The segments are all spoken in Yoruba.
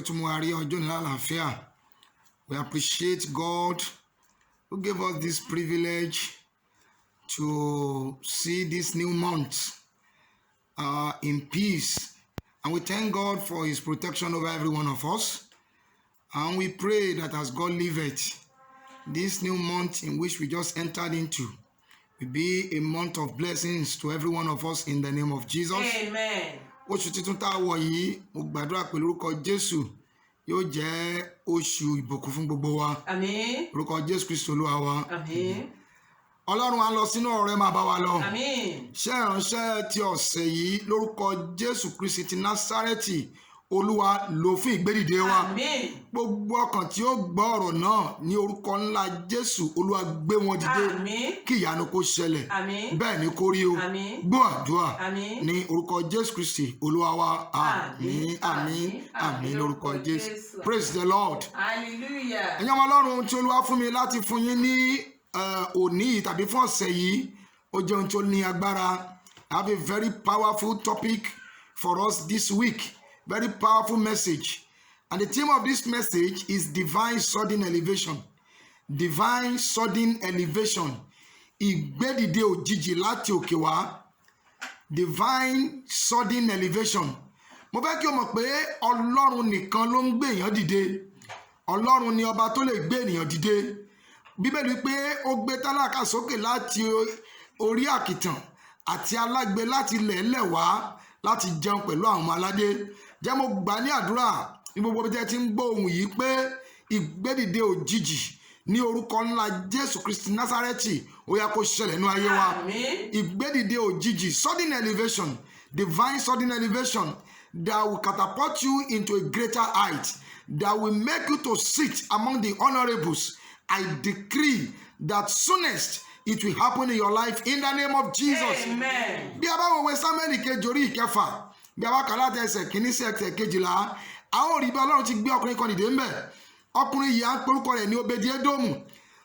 tún mú àrí ọjọ́ ní àlàáfíà. We appreciate God who gave us this privilege to see this new month in peace. And we thank God for his protection over every one of us. And we pray that as God liveth, this new month in which we just entered into will be a month of blessings to every one of us in the name of Jesus. Amen. Oṣù titun tá a wọ̀ yìí, mo gbàdúrà pẹ̀lú orúkọ Jésù yóò jẹ́ oṣù ìbùkún fún gbogbo wa. Àmín. Orúkọ Jésù Kristi Olúwa wa. Àmín. Ọlọ́run á lọ sínú ọ̀rọ̀ máa bá wa lọ. Àmín. Ṣé ìránṣẹ́ ti ọ̀sẹ̀ yìí lórúkọ Jésù Kristi ti Násárẹ́tì Olúwa lò fún ìgbédìde wa. Àmín. Gbogbo ọkàn tí ó gbọ́ ọ̀rọ̀ náà ní orúkọ ńlá Jésù Olúwa gbé wọn dìde. Àmín. Kí ìyanu kó ṣẹlẹ̀. Àmín. Bẹ́ẹ̀ ni kó rí o. Àmín. Gbọ́ àdúrà Àmín. ní orúkọ Jésù Kristi Olúwa wa. Àmín, àmín, Àmín. àmín lórúkọ Jésù. Jésù. Praise the Lord. Hallelujah. Ẹ̀yin ọmọ Ọlọ́run tí Olúwa fún mi láti fún yín ní òní yìí tàbí fún ọ̀sẹ̀ yìí, ó jẹ́ ohun tó ní agbára. I have a very powerful topic for us this week. Very powerful message. And the theme of this message is divine sudden elevation. Divine sudden elevation. Ìgbédìde òjijì láti òkè wá. Divine sudden elevation. Mo fẹ́ kí o mọ̀ pé Ọlọ́run nìkan ló ń gbé èèyàn dìde. Ọlọ́run ni ọba tó lè gbé ènìyàn dìde. Bíbélì wípé ó gbé tálákà sókè láti orí àkìtàn àti alágbe láti lẹ̀ẹ́lẹ̀ wá láti jẹun pẹ̀lú àwọn ọmọ aládé. Jẹ́ mo gbà ní àdúrà ní gbogbo bí tẹ́ ti ń gbọ́ ohùn yìí pé ìgbédìde òjijì ní orúkọ ńlá Jésù Kristi Násárẹ́tì ó yá kó ṣẹlẹ̀ nínú ayé wa. Àmín. Ìgbédìde òjijì, sudden elevation, divine sudden elevation that will catapult you into a greater height, that will make you to sit among the honorables. I decree that soonest it will happen in your life in the name of Jesus. Amen. Bí a bá wo ìwé Sámúẹ́lì kejì orí ìkẹfà, bí a bá kà láti ẹsẹ̀ kìíní sí ẹsẹ̀ kejìlá, a ó rí bí Ọlọ́run ti gbé ọkùnrin kan dìde ńbẹ̀. Ọkùnrin yìí à ń porúkọ rẹ̀ ní Obedi-Edomu.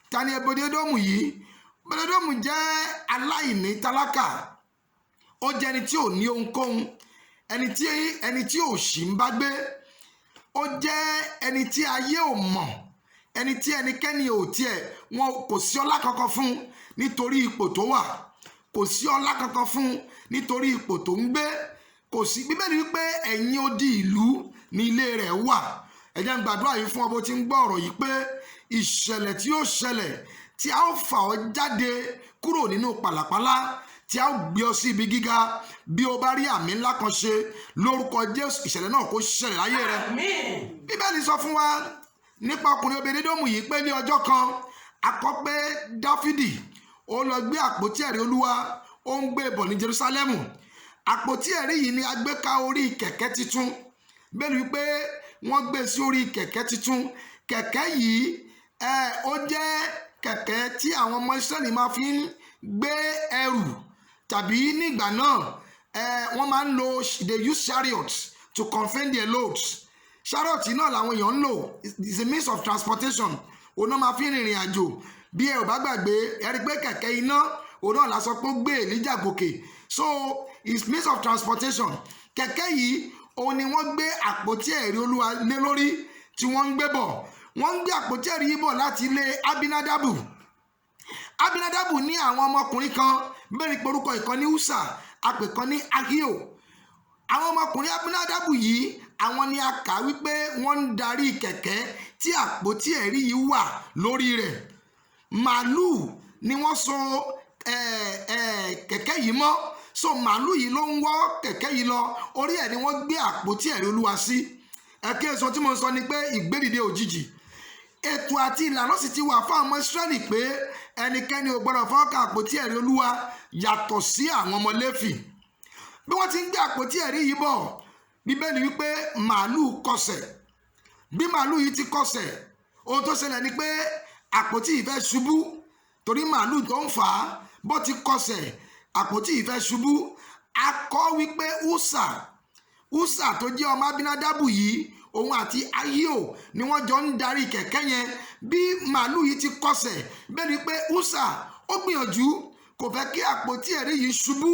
Ta ni Obedi-Edomu yìí? Obedi-Edomu jẹ́ aláìní tálákà. Ó jẹ́ ẹni tí ò ní ohunkóhun, ẹni tí òṣì ń bá gbé. Ó jẹ́ ẹni tí ayé ò mọ̀, ẹni tí ẹnikẹ́ni ò tiẹ̀, wọn kò sí ọlá kankan fún nítorí ipò tó wà, kò sí ọlá kankan fún nítorí ipò tó ń gbé, kò sí. Bíbélì wípé ẹ̀yìn odi ìlú ní ilé rẹ̀ wà. Ẹ jẹ́ n gbàdúrà yìí fún ọ bó ti ń gbọ́ ọ̀rọ̀ yìí pé ìṣẹ̀lẹ̀ tí yóò ṣẹlẹ̀ tí a ó fà ọ́ jáde kúrò nínú pàlàpálá, tí a ó gbé ọ sí ibi gíga. Bí o bá rí àmì ńlá kan ṣe lórúkọ Jésù, ìṣẹ̀lẹ̀ náà kó ṣẹlẹ̀ láyé rẹ. Àmín. Bíbélì sọ fún wa nípa ọkùnrin Obedi-Edomu yìí pé ní ọjọ́ kan a kọ pé Dáfídì ó lọ gbé àpótí ẹ̀rí Olúwa, ó ń gbé bọ̀ ní Jerúsálẹ́mù. Àpótí ẹ̀rí yìí ni a gbé ká orí kẹ̀kẹ́ titun. Bẹ́ẹ̀ ni wípé wọ́n gbé sí orí kẹ̀kẹ́ titun. Kẹ̀kẹ́ yìí ó jẹ́ kẹ̀kẹ́ tí àwọn ọmọ Ísírẹ́lì máa fi ń gbé ẹrù, tàbí nígbà náà wọ́n máa ń lo, they use chariots to convey their loads. Chariot náà làwọn èèyàn ń lò, is a means of transportation. Òun náà máa fi rìnrìn àjò. Bí ẹ ò bá gbàgbé, ẹ rí i pé kẹ̀kẹ́ iná òun náà la sọ pé ó gbé Èlíjà gòkè. So it's means of transportation. Kẹ̀kẹ́ yìí òun ni wọ́n gbé àpótí ẹ̀rí Olúwa lé lórí tí wọ́n ń gbé bọ̀. Wọ́n ń gbé àpótí ẹ̀rí yìí bọ̀ láti ilé Abinadabu. Abinadabu ní àwọn ọmọkùnrin kan, bẹ́ẹ̀ ni orúkọ ìkan ní Usa, àpè kan ní Ahio. Àwọn ọmọkùnrin Abinadabu yìí, àwọn ni a kà wípé wọ́n ń darí kẹ̀kẹ́ tí àpótí ẹ̀rí yìí wà lórí rẹ̀. Màálù ni wọ́n so kẹ̀kẹ́ yìí mọ́. So màálù yìí ló ń wọ́ kẹ̀kẹ́ yìí lọ, orí ẹ̀ ni wọ́n gbé àpótí ẹ̀rí Olúwa sí. Ẹ̀kẹ́ èso tí mo sọ ni pé ìgbédìde òjijì. Ètò àti ìlànà sì ti wà fún àwọn ọmọ Ísírẹ́lì pé ẹnikẹ́ni ò gbọ́dọ̀ fọwọ́ kan àpótí ẹ̀rí Olúwa yàtọ̀ sí àwọn ọmọ Léfì. Bí wọ́n ti ń gbé àpótí ẹ̀rí yìí bọ̀, Bíbélì wípé màálù kọsẹ̀. Bí màálù yìí ti kọsẹ̀, ohun tó ṣẹlẹ̀ ni pé àpótí yìí fẹ́ ṣubú, torí màálù tó ń fà á bó ti kọsẹ̀, àpótí yìí fẹ́ ṣubú. A kọ wípé Usa tó jẹ́ ọmọ Abinadabu yìí, òun àti Ahio ni wọ́n jọ ń darí kẹ̀kẹ́ yẹn. Bí màálù yìí ti kọsẹ̀, bẹ́ẹ̀ ni pé Usa ó gbìyànjú, kò fẹ́ kí àpótí ẹ̀rí yìí ṣubú,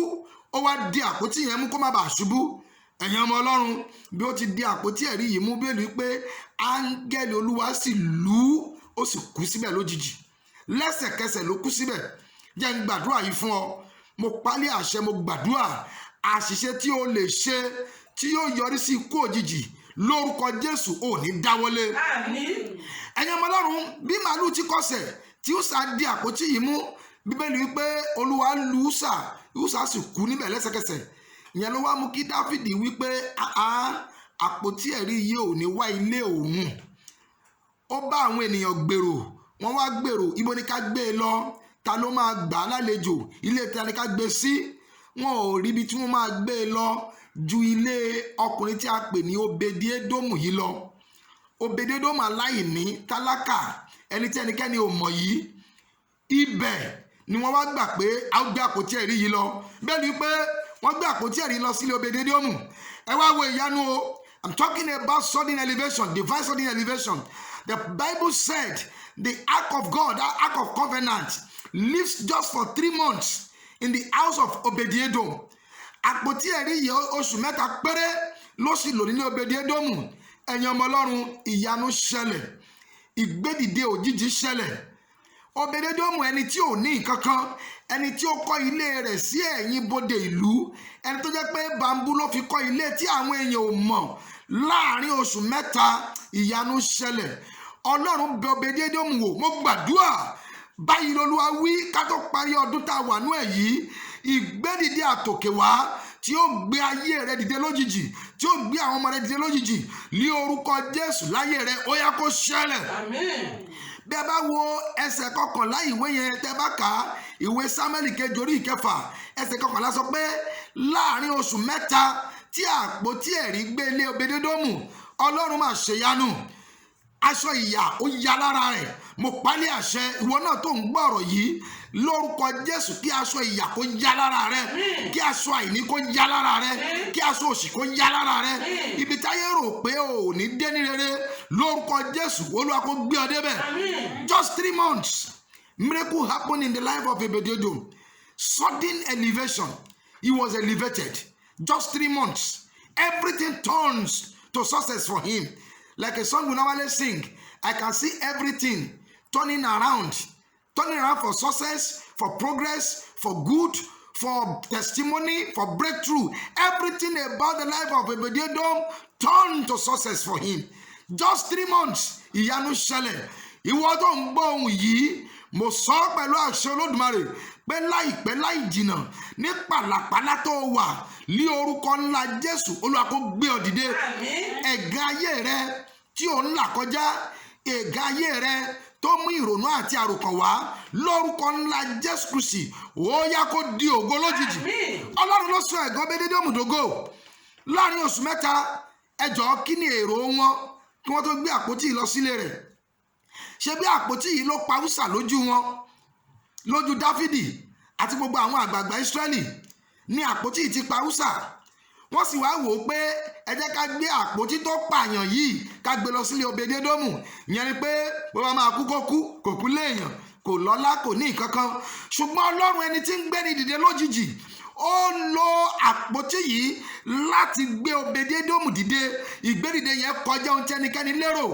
ó wá di àpótí yẹn mú kó má bàa ṣubú. ẹ̀yin ọmọ ọlọ́run, bí ó ti di àpótí ẹ̀rí yìí mú bẹ́ẹ̀ ni pé áńgẹ́lì olúwa sì lù ú, ó sì kú síbẹ̀ lójijì, lẹ́sẹ̀kẹsẹ̀ ló kú síbẹ̀. Jẹ́ n gbàdúrà yìí fún ọ, mo pálí àṣẹ, mo gbàdúrà àṣìṣe tí o lè ṣe tí yóò yọrí sí ikú òjijì lórúkọ Jésù ò ní dáwọ́lé. Àmín. ẹ̀yin ọmọ ọlọ́run, bí màálù ti kọsẹ̀ tí Úsà di àpótí yìí mú, bíbélì wípé olúwa lu Úsà sì kú níbẹ̀ lẹ́sẹ̀kẹsẹ̀. ìyẹn ló wá mú kí Dáfídì wípé àpótí ẹ̀rí yìí ò ní wá ilé òun. ó bá àwọn ènìyàn gbèrò, wọ́n wá gbèrò ibo ni ká gbé e lọ, ta ló máa gbà á lálejò, ilé ta ni ká gbé sí. wọn ò rí ibi tí wọ́n máa gbé e lọ ju ilé ọkùnrin tí a pè ní Obedi-Édómù yìí lọ. Obedi-Édómù aláìní, tálákà, ẹni tí ẹnikẹ́ni ò mọ̀ yìí, ibẹ̀ ni wọ́n wá gbà pé a ó gbé àpótí ẹ̀rí yìí lọ. bẹ́ẹ̀ ni pé wọ́n gbé àpótí ẹ̀rí lọ sílé Obedi-Édómù. ẹ wá wo ìyanu o. I'm talking about sudden elevation, divine sudden elevation. The Bible said the ark of God, that ark of covenant, lives just for 3 months in the house of Obedi-Édómù. àpótí ẹ̀rí yìí oṣù 3 péré ló sì lò nílé Obedi-Édómù. ẹ̀yin ọmọ ọlọ́run, ìyanu ṣẹlẹ̀, ìgbédìde òjijì ṣẹlẹ̀. Obedi-Édómù, ẹni tí ò ní nǹkan kan, ẹni tí ó kọ́ ilé rẹ̀ sí ẹ̀yìn bodè ìlú, ẹni tó jẹ́ pé bambú ló fi kọ́ ilé tí àwọn èèyàn ò mọ̀, láàrin oṣù 3 ìyanu ṣẹlẹ̀. ọlọ́run bẹ Obedi-Édómù wò. mo gbàdúrà báyìí lolúwa wí ká tó parí ọdún tá a wà nú ẹ̀ yìí, ìgbédìde àtòkè wá tí ó gbé ayé rẹ dìde lójijì, tí ó gbé àwọn ọmọ rẹ dìde lójijì ní orúkọ Jésù láyé rẹ, ó yá kó ṣẹlẹ̀. Àmín. bí a bá wo ẹsẹ̀ 11 ìwé yẹn, tẹ́ bá kà á, ìwé Sámúẹ́lì kejì orí 9 ẹsẹ̀ 11 sọ pé láàrin oṣù 3 tí àpótí ẹ̀rí gbé lé Obedi-Édómù, ọlọ́run máa ṣèyanu. aṣọ ìyà ó ya lára rẹ̀. mo pálí àṣẹ, ìwọ náà tó ń gbọ́ ọ̀rọ̀ yìí, lórúkọ Jésù kí aṣọ ìyà kó ya lára rẹ̀, kí aṣọ àìní kó ya lára rẹ̀, kí aṣọ òṣì kó ya lára rẹ̀. ibi táyé rò pé ò ní dé ní rere, lórúkọ Jésù olúwa kó gbé ọ débẹ̀. Just 3 months, miracle happened in the life of Obedi-Édómù. Sudden elevation. He was elevated. Just 3 months, everything turns to success for him. Like a song we normally sing, I can see everything turning around for success, for progress, for good, for testimony, for breakthrough. Everything about the life of Obedi-Édómù turned to success for him. Just 3 months, ìyanu ṣẹlẹ̀. ìwọ tó ń gbọ́ ohùn yìí, mo sọ pẹ̀lú àṣẹ Olódùmarè pé láìpẹ́ láì jìnnà, ní pàlàpàlà tó wà, ní orúkọ ńlá Jésù, olúwa kó gbé ọ dìde. ẹ̀gàn ayé rẹ tí ò ń là kọjá, ẹ̀gàn ayé rẹ tó mú ìrònú àti àròkàn wá, lórúkọ ńlá Jésù Kristi, ó yá kó di ògo lójijì. ọlọ́run ló sọ ẹ̀gàn Obedi-Édómù dògo láàrin oṣù 3. ẹ jọ̀ọ́, kí ni èrò wọn kí wọ́n tó gbé àpótí yìí lọ sílé rẹ̀? ṣé bí àpótí yìí ló pa Úsà lójú wọn, lójú Dáfídì àti gbogbo àwọn àgbààgbà Ísírẹ́lì, ní àpótí yìí ti pa Úsà. wọ́n sì wá wò ó pé ẹ jẹ́ ká gbé àpótí tó pààyàn yìí ká gbé lọ sílé Obedi-Édómù. ìyẹn ni pé bó bá máa kú kó kú, kò kú léèyàn, kò lọ́lá, kò ní nǹkan kan. ṣùgbọ́n ọlọ́run, ẹni tí ń gbéni dìde lójijì, ó lo àpótí yìí láti gbé Obedi-Édómù dìde. ìgbédìde yẹn kọjá ohun tí ẹnikẹ́ni lérò.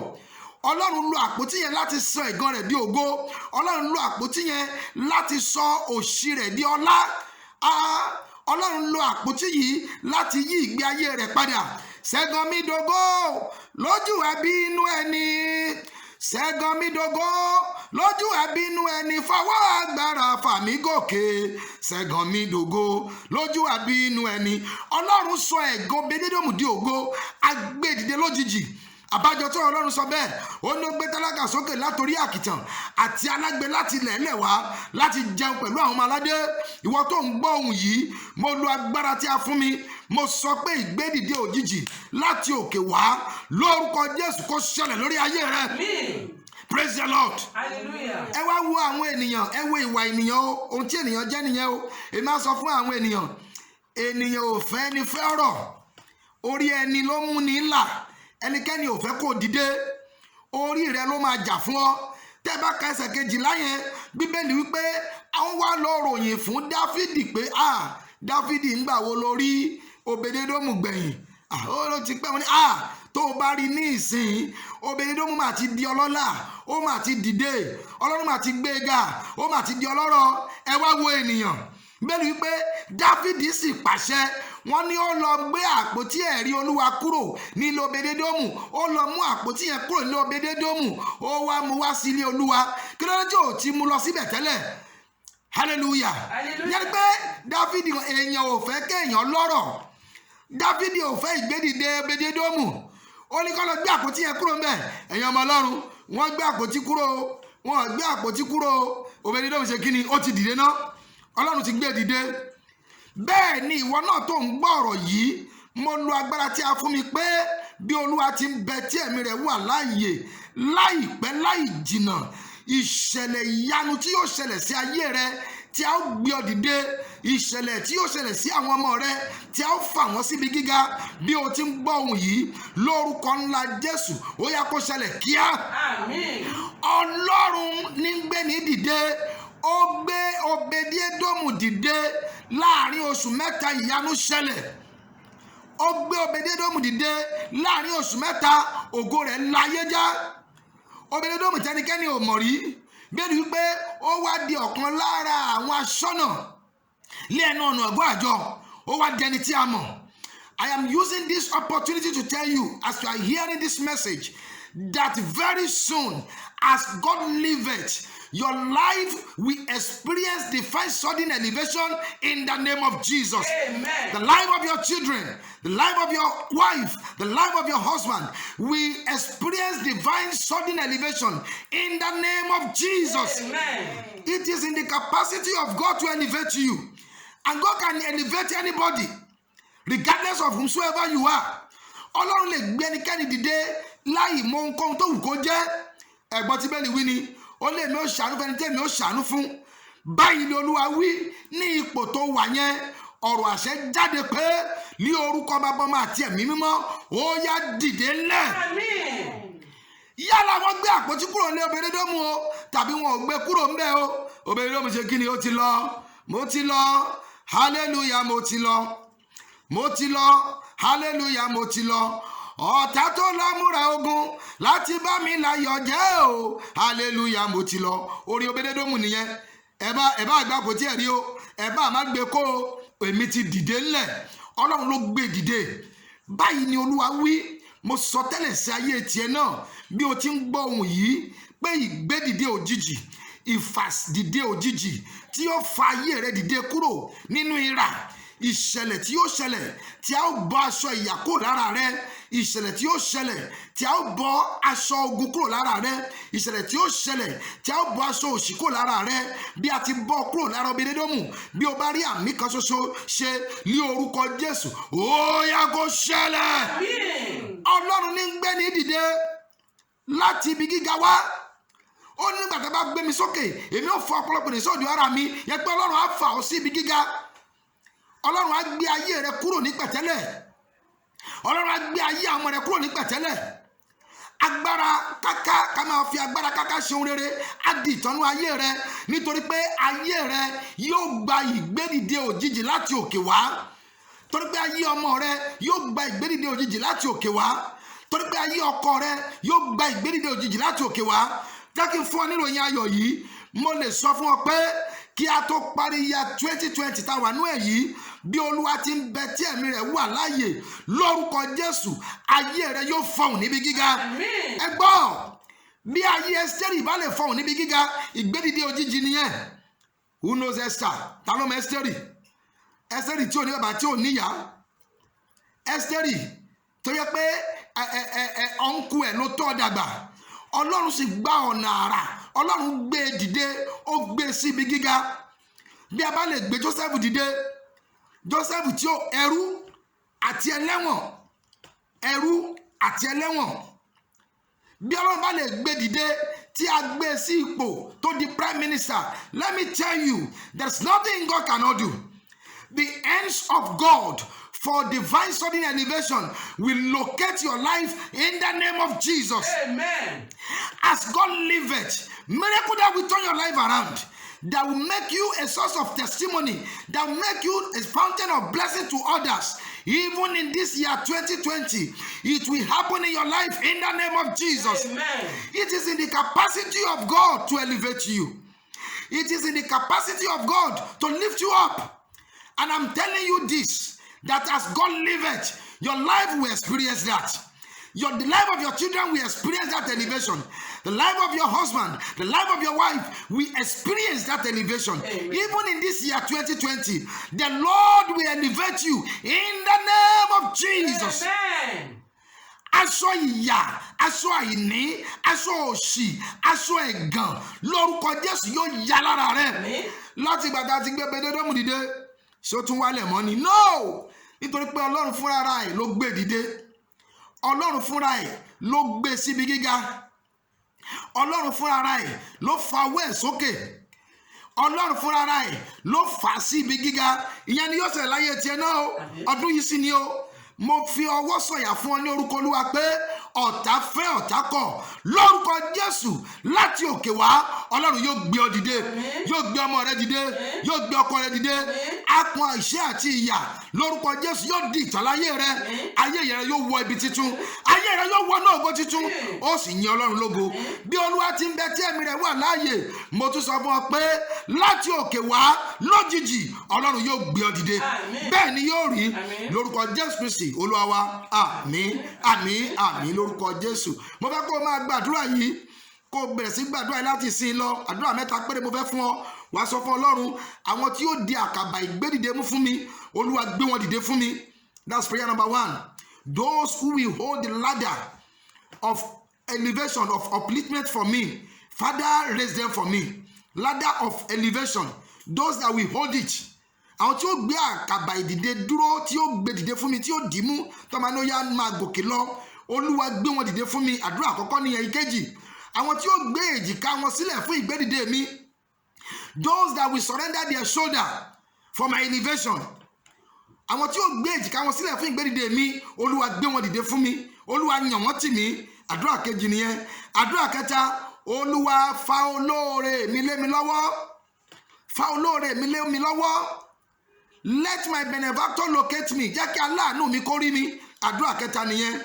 ọlọ́run lo àpótí yẹn láti sọ ẹ̀gàn rẹ̀ di ògo. ọlọ́run lo àpótí yẹn láti sọ òṣì rẹ̀ di ọlá. ọlọ́run lo àpótí yìí láti yí ìgbé ayé rẹ̀ padà. ṣẹ́gun mi dògo lójú àbínú ẹni, ṣẹ́gun mi dògo lójú àbínú ẹni, fọwọ́ agbára fà mí gòkè. ṣẹ́gun mi dògo lójú àbínú ẹni. ọlọ́run sọ ẹ̀gàn Obedi-Édómù di ògo, agbẹ́dìde lójijì. àbájọ tó ọlọ́run sọ bẹ́ẹ̀, ó ní ó gbé tálákà sókè látòrí àkìtàn àti alágbe láti lẹ̀ẹ́lẹ̀ wá láti jẹun pẹ̀lú àwọn ọmọ aládé. ìwọ tó ń gbọ́ ohùn yìí, mo lo agbára tí a fún mi, mo sọ pé ìgbédìde òjijì láti òkè wá lórúkọ Jésù kó ṣẹlẹ̀ lórí ayé rẹ. Praise the Lord. Hallelujah. ẹ wá wo àwọn ènìyàn, ẹ wo ìwà ènìyàn o, ohun tí ènìyàn jẹ́ nìyẹn o. èmi á sọ fún àwọn ènìyàn, ènìyàn ò fẹ́ ni fẹ́ ọ̀rọ̀, orí ẹni ló mú ni là. ẹnikẹ́ni ò fẹ́ kó dìde, orí rẹ ló máa jà fún ọ. tẹ́ bá ka ẹsẹ̀ 12 yẹn, bíbélì wípé àwọn wá lọ ròyìn fún Dáfídì pé Dáfídì ńgbà wo ló rí Obedi-Édómù gbẹ̀yìn? ó ló ti pẹ́ wọn ni tó o bá rí ní ìsìn Obedédómù mà ti di ọlọ́lá, ó mà ti dìde, Ọlọ́run mà ti gbé e ga, ó mà ti di ọlọ́rọ̀. Ẹ wá wo ènìyàn bẹ́ẹ̀ ni wípé Dáfídì sì pàṣẹ, wọ́n ní ó lọ gbé àpótí ẹ̀rí Olúwa kúrò nílé Obedédómù, ó lọ mú àpótí yẹn kúrò nílé Obedédómù, ó wá mú wá sí ilé Olúwa. Kí ló dé tí ò ti mú lọ síbẹ̀ tẹ́lẹ̀? Hallelujah. Yẹ́nì pé Dáfídì èèyàn ò fẹ́ kéèyàn lọ́rọ̀, Dáfídì ò fẹ́ ìgbédìde Obedédómù, ó ní kó lọ gbé àpótí yẹn kúrò ńbẹ̀. Ẹ̀yin ọmọ Ọlọ́run, wọ́n gbé àpótí kúrò, wọ́n gbé àpótí kúrò. Obedédómù ṣe kí ni? Ó ti dìde náà, Ọlọ́run ti gbé dìde. Bẹ́ẹ̀ ni ìwọ náà tó ń gbọ́ ọ̀rọ̀ yìí, mo lo agbára tí a fún mi pé bí Olúwa ti ń bẹ tí ẹ̀mí rẹ̀ wà láàyè, láìpẹ́ láì jìnnà, ìṣẹ̀lẹ̀ ìyanu tí yóò ṣẹlẹ̀ sí ayé rẹ, tí a ó gbé ọ dìde, ìṣẹ̀lẹ̀ tí yóò ṣẹlẹ̀ sí àwọn ọmọ rẹ, tí a ó fà wọ́n síbi gíga. Bí o ti ń gbọ́ ohun yìí lórúkọ ńlá Jésù, ó yá kó ṣẹlẹ̀ kíá. Àmín. Ọlọ́run ní gbé ní dìde, ó gbé Obedédómù dìde láàrin oṣù mẹ́ta. Ìyanu ṣẹlẹ̀, ó gbé Obedédómù dìde láàrin oṣù mẹ́ta, ògo rẹ̀ láyé já. Obedédómù tẹnikẹ́ni ò mọ̀ rí, bẹ́ẹ̀ ni wípé ó wá di ọ̀kan lára àwọn aṣọ́nà lé ẹnu ọ̀nà ọ̀gbọ́n àjọ, ó wá di ẹni tí a mọ̀. I am using this opportunity to tell you, as you are hearing this message, that very soon, as God liveth, your life will experience divine sudden elevation in the name of Jesus. Amen. The life of your children, the life of your wife, the life of your husband will experience divine sudden elevation in the name of Jesus. Amen. It is in the capacity of God to elevate you. And God can elevate anybody, regardless of whomsoever you are. Ọlọ́run lè gbé ẹnikẹ́ni dìde láì mọ ohunkóhun tó wù kó jẹ́. Ẹ̀gbọ́n tí bẹ́ẹ̀ ni wí ni, ó lè mi ó ṣàánú fẹ́ni tẹ́mi ó ṣàánú fún. Báyìí ni Olúwa wí, ní ipò tó wà yẹn, ọ̀rọ̀ àṣẹ jáde pé ní orúkọ Baba Ọmọ àti Ẹ̀mí Mímọ́, ó yá dìde ńlẹ̀. Àmín. Yálà wọ́n gbé àpótí kúrò ní Obedédómù o, tàbí wọn ò gbé kúrò ńbẹ̀ o. Obedédómù ṣe kí ni? Ó ti lọ, mo ti lọ, hallelujah, mo ti lọ, mo ti lọ, hallelujah, mo ti lọ. Ọ̀tá tó lọ múra ogun láti bá mi láyọ̀ jẹ́ o, hallelujah, mo ti lọ. Orin Obedédómù nìyẹn. Ẹ bá àgbà àpótí ẹ̀rí o, ẹ bá má gbé kó o, èmi ti dìde ńlẹ̀. Ọlọ́run ló gbé dìde. Báyìí ni Olúwa wí, mo sọ tẹ́lẹ̀ sí ayé tiẹ̀ náà bí o ti ń gbọ́ ohun yìí pé ìgbédìde òjijì, ìfàdìde òjijì tí yóò fa ayé rẹ dìde kúrò nínú ìrà, ìṣẹ̀lẹ̀ tí yóò ṣẹlẹ̀ tí a ó bọ́ aṣọ ìyà kúrò lára rẹ, ìṣẹ̀lẹ̀ tí yóò ṣẹlẹ̀ tí a ó bọ́ aṣọ ogun kúrò lára rẹ, ìṣẹ̀lẹ̀ tí yóò ṣẹlẹ̀ tí a ó bọ́ aṣọ òṣì kúrò lára rẹ, bí a ti bọ́ kúrò lára Obedédómù. Bí o bá rí àmì kan ṣoṣo ṣe ní orúkọ Jésù, ó yá kó ṣẹlẹ̀. Àmín. Ọlọ́run ní gbé ní dìde láti ibi gíga wá. Ó ní nígbà tí a bá gbé mi sókè, èmi ò fọ ọ̀pọ̀lọpọ̀ ní sọ́ọ̀dù ara mi, yẹ pé Ọlọ́run á fà ọ́ sí ibi gíga. Ọlọ́run á gbé ayé rẹ kúrò ní pẹ̀tẹ́lẹ̀. Ọlọ́run á gbé ayé àwọn ọmọ rẹ kúrò ní pẹ̀tẹ́lẹ̀. Agbára káká, ká máa fi agbára káká ṣe ohun rere, á di ìtọ́nú ayé rẹ, nítorí pé ayé rẹ yóò gba ìgbédìde òjijì láti òkè wá. Torí pé ayé ọmọ rẹ yóò gba ìgbédìde òjijì láti òkè wá. Torí pé ayé ọkọ rẹ yóò gba ìgbédìde òjijì láti òkè wá. Jẹ́ kí n fún ọ níròyìn ayọ̀ yìí. Mo lè sọ fún ọ pé kí a tó parí ya 2020 tá wà nú èyí, bí Olúwa ti ń bẹ tí ẹ̀mí rẹ̀ wà láàyè, lórúkọ Jésù, ayé rẹ yóò fọhùn níbi gíga. Àmín. Ẹ gbọ́, bí ayé Ẹ́sítérì bá lè fọhùn níbi gíga, ìgbédìde òjijì nìyẹn. Who knows Esther? Ta ló mọ Ẹ́sítérì? Ẹ́sítérì tí ò ní bàbá tí ò níyá. Ẹ́sítérì tó yẹ pé ọ̀nkú ẹ̀ ló tọ́ dàgbà. Ọlọ́run sì gba ọ̀nà àrà, Ọlọ́run gbé e dìde, ó gbé e sí ibi gíga. Bí a bá lè gbé Jósẹ́fù dìde, Jósẹ́fù tí ó ẹrú àti ẹlẹ́wọ̀n, bí Ọlọ́run bá lè gbé dìde tí a gbé sí ipò tó di prime minister, let me tell you, there's nothing God cannot do. The hands of God for divine sudden elevation will locate your life in the name of Jesus. Amen. As God liveth, miracle that will turn your life around. that will make you a source of testimony, that will make you a fountain of blessing to others. Even in this year 2020, it will happen in your life in the name of Jesus. Amen. It is in the capacity of God to elevate you. It is in the capacity of God to lift you up. And I'm telling you this, that as God liveth, your life will experience that. The life of your children will experience that elevation. The life of your husband, the life of your wife will experience that elevation. Amen. Even in this year 2020, the Lord will elevate you in the name of Jesus. Amen. Aṣọ ìyà, aṣọ àìní, aṣọ òṣì, aṣọ ẹ̀gàn lórúkọ Jésù yóò yà lára rẹ. Láti ìgbà tá a ti gbé Obedédómù dìde, ṣé ó tún wálẹ̀ mọ́ ni? No! Nítorí pé Ọlọ́run fúnra rẹ̀ ló gbé dìde. Ọlọ́run fúnra ẹ̀ ló gbé síbi gíga. Ọlọ́run fúnra rẹ̀ ló fa ọwọ́ ẹ̀ sókè. Ọlọ́run fúnra rẹ̀ ló fà á sí ibi gíga. Ìyẹn ni yóò ṣẹlẹ̀ láyé tiẹ̀ náà o. Ọdún yìí sì ni o. Mo fi ọwọ́ sọ̀yà fún ọ ní orúkọ Olúwa pé ọ̀tá fẹ́ ọ̀tá kọ̀ lórúkọ Jésù láti òkè wá Ọlọ́run yóò gbé ọ dìde, yóò gbé ọmọ rẹ dìde, yóò gbé ọkọ rẹ dìde. Apọn àìṣẹ́ àti ìyà lórúkọ Jésù yóò di ìtàláyé rẹ. Ayé rẹ yóò wọ ibi titun, ayé rẹ yóò wọ náà ògo titun. Ó sì yin Ọlọ́run lógo. Bí Olúwa ti ń bẹ tí ẹ̀mí rẹ̀ wà láàyè, mo tún sọ fún ọ pé láti òkè wá lójijì Ọlọ́run yóò gbé ọ dìde. Bẹ́ẹ̀ ni yóò rí lórúkọ Jésù Kristi Olúwa wa. Àmín, àmín, àmín lórúkọ Jésù. Mo fẹ́ kó o máa gbàdúrà yìí, kó o bẹ̀rẹ̀ sí gbàdúrà yìí láti sin lọ. Àdúrà mẹ́ta péré mo fẹ́ fún ọ. Wàá sọ fún Ọlọ́run, àwọn tí yóò di àkàbà ìgbédìde mú fún mi, Olúwa gbé wọn dìde fún mi. That's prayer number 1. Those who will hold the ladder of elevation, of upliftment for me, Father, raise them for me. Ladder of elevation, those that will hold it. Àwọn tí ó gbé àkàbà ìdìde dúró, tí ó gbé dìde fún mi, tí ó dì mú, tó máa ní ó yá máa gòkè lọ. Olúwa gbé wọn dìde fún mi. Àdúrà àkọ́kọ́ nìyẹn. Ìkejì, àwọn tí ó gbé èjìká wọn sílẹ̀ fún ìgbédìde mi. Those that will surrender their shoulder for my elevation. Àwọn tí ó gbé èjìká wọn sílẹ̀ fún ìgbédìde mi, Olúwa gbé wọn dìde fún mi. Olúwa yàn wọ́n tì mí. Àdúrà kejì nìyẹn. Àdúrà kẹta, Olúwa fa olóore mi lé mi lọ́wọ́. Fa olóore mi lé mi lọ́wọ́. Let my benefactor locate me. Jẹ́ kí aláàánú mi kó rí mi. Àdúrà kẹta nìyẹn.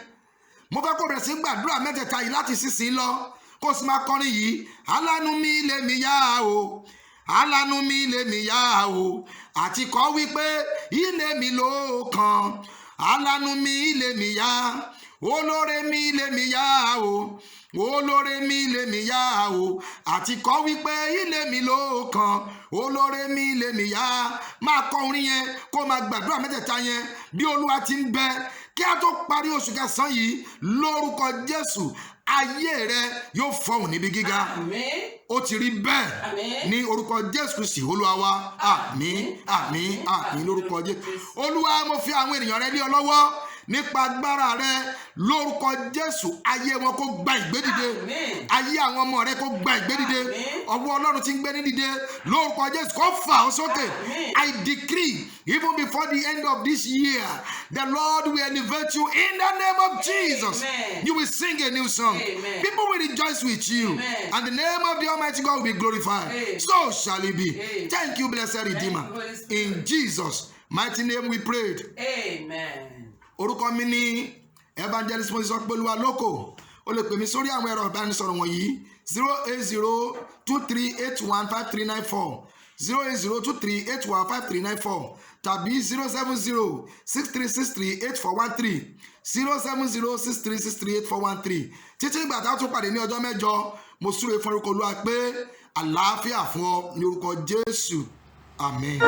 Mo fẹ́ kó bẹ̀rẹ̀ sí gbàdúrà mẹ́tẹ̀ẹ̀ta yìí láti sísìn lọ. Kó sì máa kọrin yìí. Aláàánú mi lé mi yá o. Aláàánú mi lé mi yá o. Àti kọ́ wípé ilé mi ló kàn. Aláàánú mi lé mi yá. Olóore mi lé mi yá o. Olóore mi lé mi yá o. Àti kọ́ wípé ilé mi ló kàn. Olóore mi lé mi yá. Máa kọ orin yẹn kó máa gbàdúrà mẹ́tẹ̀ẹ̀ta yẹn bí Olúwa ti ń bẹ. Kí a tó parí oṣù kẹsàn-án yìí lórúkọ Jésù, ayé rẹ yóò fọhùn níbi gíga. Àmín. Ó ti rí bẹ́ẹ̀ ní orúkọ Jésù Kristi Olúwa wa. Àmín, àmín, àmín lórúkọ Jésù. Olúwa, mo fi àwọn ènìyàn rẹ lé ọ lọ́wọ́ nípa agbára rẹ lórúkọ Jésù. Ayé wọn kó gba ìgbédìde. Ayé àwọn ọmọ rẹ kó gba ìgbédìde. Ọwọ́ Ọlọ́run tí ń gbé ní dìde lórúkọ Jésù kó fà ọ́ sókè. I decree even before the end of this year, the Lord will elevate you in the name of Jesus. Amen. You will sing a new song. Amen. People will rejoice with you. Amen. And the name of the Almighty God will be glorified. Amen. So shall it be. Amen. Thank you, blessed Redeemer. Holy Spirit. In Jesus' mighty name we prayed. Amen. Orúkọ mi ní Evangelist Moses Ọpẹ́lúwa Lóko. O lè pè mí sórí àwọn ẹ̀rọ ìbánisọ̀rọ̀ wọ̀nyí 08023815394 08023815394 tàbí 07063638413 07063638413. Títí ìgbà tá a tún pàdé ní ọjọ́ mẹ́jọ, mo súre fún orúkọ Olúwa pé àlàáfíà fún ọ ní orúkọ Jésù. Amen.